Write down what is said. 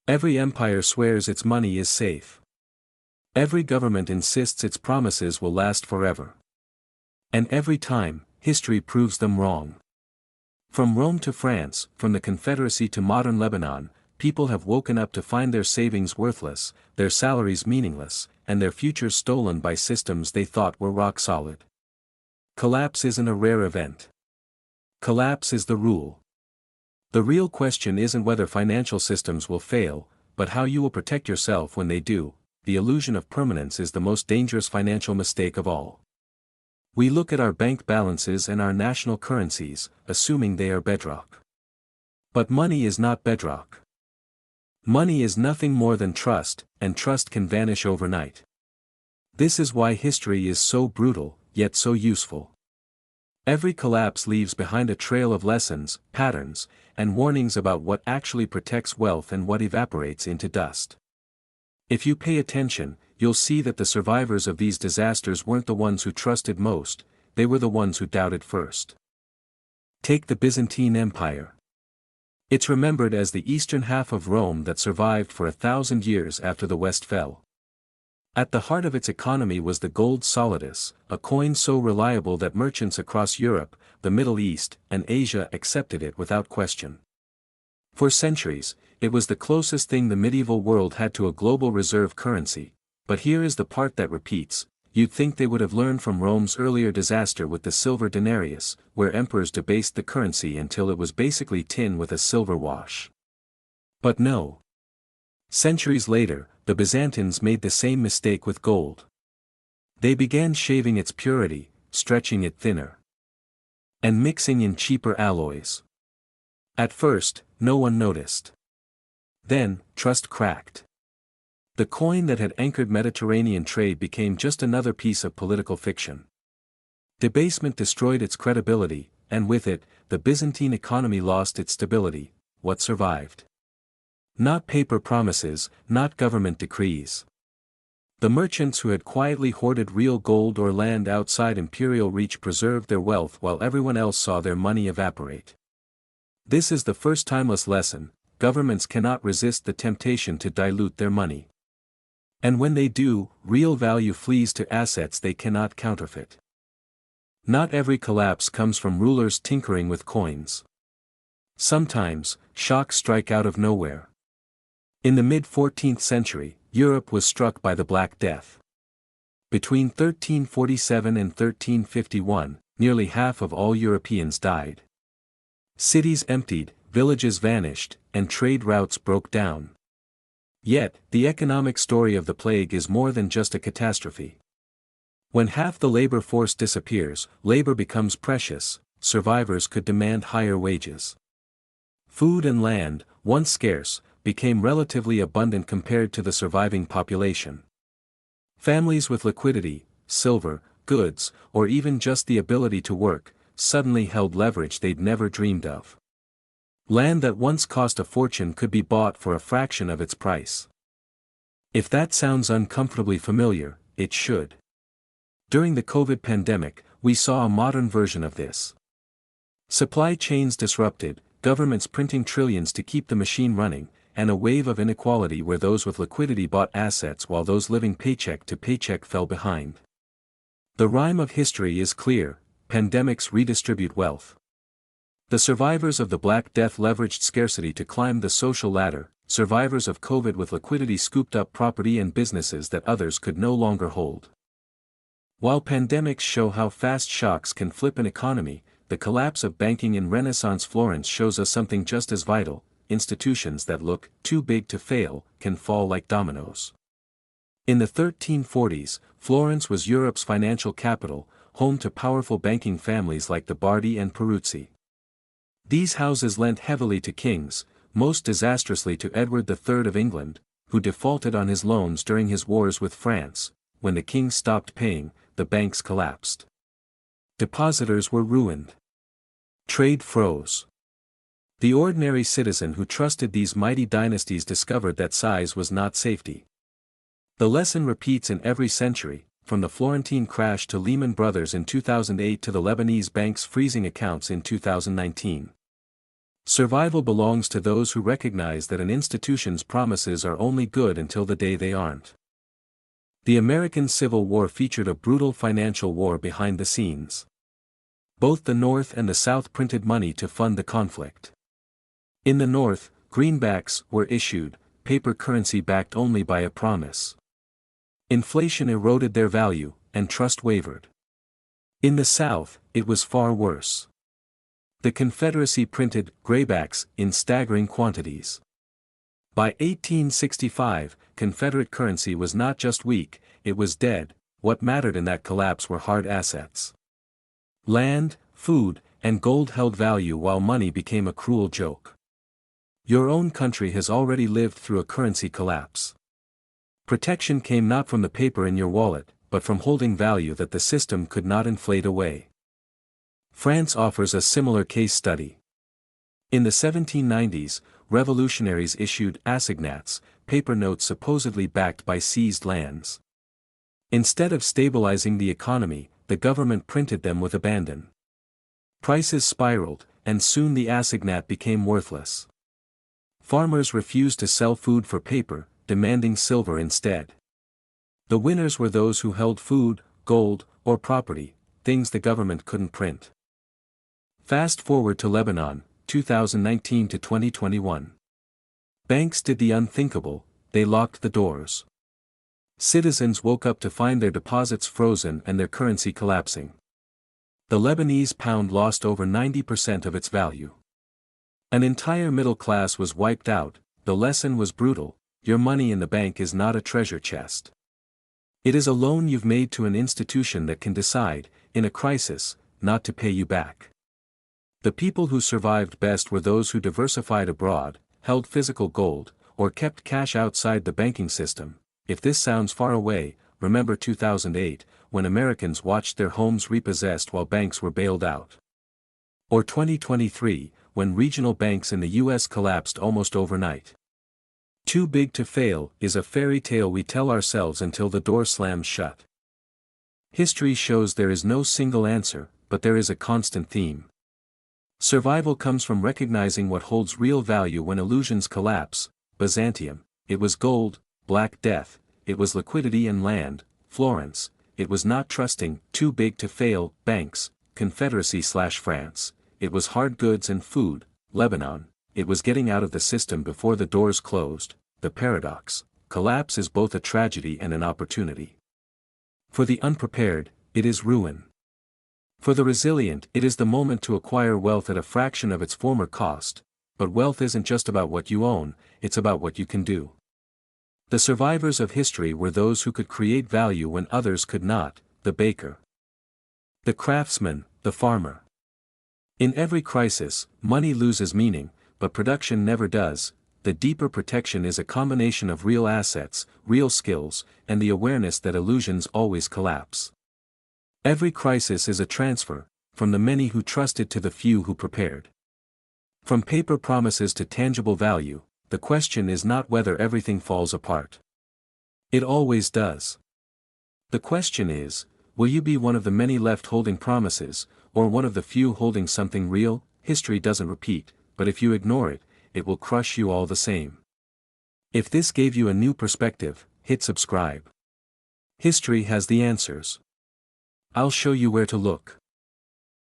Every empire swears its money is safe. Every government insists its promises will last forever. And every time, history proves them wrong. From Rome to France, from the Confederacy to modern Lebanon, people have woken up to find their savings worthless, their salaries meaningless, and their futures stolen by systems they thought were rock solid. Collapse isn't a rare event. Collapse is the rule. The real question isn't whether financial systems will fail, but how you will protect yourself when they do. The illusion of permanence is the most dangerous financial mistake of all. We look at our bank balances and our national currencies, assuming they are bedrock. But money is not bedrock. Money is nothing more than trust, and trust can vanish overnight. This is why history is so brutal, yet so useful. Every collapse leaves behind a trail of lessons, patterns, and warnings about what actually protects wealth and what evaporates into dust. If you pay attention, you'll see that the survivors of these disasters weren't the ones who trusted most, they were the ones who doubted first. Take the Byzantine Empire. It's remembered as the eastern half of Rome that survived for 1,000 years after the West fell. At the heart of its economy was the gold solidus, a coin so reliable that merchants across Europe, the Middle East, and Asia accepted it without question. For centuries, it was the closest thing the medieval world had to a global reserve currency, but here is the part that repeats. You'd think they would have learned from Rome's earlier disaster with the silver denarius, where emperors debased the currency until it was basically tin with a silver wash. But no. Centuries later, the Byzantines made the same mistake with gold. They began shaving its purity, stretching it thinner, and mixing in cheaper alloys. At first, no one noticed. Then, trust cracked. The coin that had anchored Mediterranean trade became just another piece of political fiction. Debasement destroyed its credibility, and with it, the Byzantine economy lost its stability. What survived? Not paper promises, not government decrees. The merchants who had quietly hoarded real gold or land outside imperial reach preserved their wealth while everyone else saw their money evaporate. This is the first timeless lesson: governments cannot resist the temptation to dilute their money. And when they do, real value flees to assets they cannot counterfeit. Not every collapse comes from rulers tinkering with coins. Sometimes, shocks strike out of nowhere. In the mid-14th century, Europe was struck by the Black Death. Between 1347 and 1351, nearly half of all Europeans died. Cities emptied, villages vanished, and trade routes broke down. Yet, the economic story of the plague is more than just a catastrophe. When half the labor force disappears, labor becomes precious. Survivors could demand higher wages. Food and land, once scarce, became relatively abundant compared to the surviving population. Families with liquidity, silver, goods, or even just the ability to work, suddenly held leverage they'd never dreamed of. Land that once cost a fortune could be bought for a fraction of its price. If that sounds uncomfortably familiar, it should. During the COVID pandemic, we saw a modern version of this. Supply chains disrupted, governments printing trillions to keep the machine running, and a wave of inequality where those with liquidity bought assets while those living paycheck to paycheck fell behind. The rhyme of history is clear: pandemics redistribute wealth. The survivors of the Black Death leveraged scarcity to climb the social ladder. Survivors of COVID with liquidity scooped up property and businesses that others could no longer hold. While pandemics show how fast shocks can flip an economy, the collapse of banking in Renaissance Florence shows us something just as vital: institutions that look too big to fail can fall like dominoes. In the 1340s, Florence was Europe's financial capital, home to powerful banking families like the Bardi and Peruzzi. These houses lent heavily to kings, most disastrously to Edward III of England, who defaulted on his loans during his wars with France. When the king stopped paying, the banks collapsed. Depositors were ruined. Trade froze. The ordinary citizen who trusted these mighty dynasties discovered that size was not safety. The lesson repeats in every century, from the Florentine crash to Lehman Brothers in 2008 to the Lebanese banks freezing accounts in 2019. Survival belongs to those who recognize that an institution's promises are only good until the day they aren't. The American Civil War featured a brutal financial war behind the scenes. Both the North and the South printed money to fund the conflict. In the North, greenbacks were issued, paper currency backed only by a promise. Inflation eroded their value, and trust wavered. In the South, it was far worse. The Confederacy printed graybacks in staggering quantities. By 1865, Confederate currency was not just weak, it was dead. What mattered in that collapse were hard assets. Land, food, and gold held value while money became a cruel joke. Your own country has already lived through a currency collapse. Protection came not from the paper in your wallet, but from holding value that the system could not inflate away. France offers a similar case study. In the 1790s, revolutionaries issued assignats, paper notes supposedly backed by seized lands. Instead of stabilizing the economy, the government printed them with abandon. Prices spiraled, and soon the assignat became worthless. Farmers refused to sell food for paper, demanding silver instead. The winners were those who held food, gold, or property, things the government couldn't print. Fast forward to Lebanon, 2019 to 2021. Banks did the unthinkable, they locked the doors. Citizens woke up to find their deposits frozen and their currency collapsing. The Lebanese pound lost over 90% of its value. An entire middle class was wiped out. The lesson was brutal: your money in the bank is not a treasure chest. It is a loan you've made to an institution that can decide, in a crisis, not to pay you back. The people who survived best were those who diversified abroad, held physical gold, or kept cash outside the banking system. If this sounds far away, remember 2008, when Americans watched their homes repossessed while banks were bailed out. Or 2023, when regional banks in the US collapsed almost overnight. Too big to fail is a fairy tale we tell ourselves until the door slams shut. History shows there is no single answer, but there is a constant theme. Survival comes from recognizing what holds real value when illusions collapse. Byzantium, it was gold; Black Death, it was liquidity and land; Florence, it was not trusting; too big to fail, banks; Confederacy/France, it was hard goods and food; Lebanon, it was getting out of the system before the doors closed. The paradox: collapse is both a tragedy and an opportunity. For the unprepared, it is ruin. For the resilient, it is the moment to acquire wealth at a fraction of its former cost. But wealth isn't just about what you own, it's about what you can do. The survivors of history were those who could create value when others could not: the baker, the craftsman, the farmer. In every crisis, money loses meaning, but production never does. The deeper protection is a combination of real assets, real skills, and the awareness that illusions always collapse. Every crisis is a transfer, from the many who trusted to the few who prepared. From paper promises to tangible value, the question is not whether everything falls apart. It always does. The question is, will you be one of the many left holding promises, or one of the few holding something real? History doesn't repeat, but if you ignore it, it will crush you all the same. If this gave you a new perspective, hit subscribe. History has the answers. I'll show you where to look.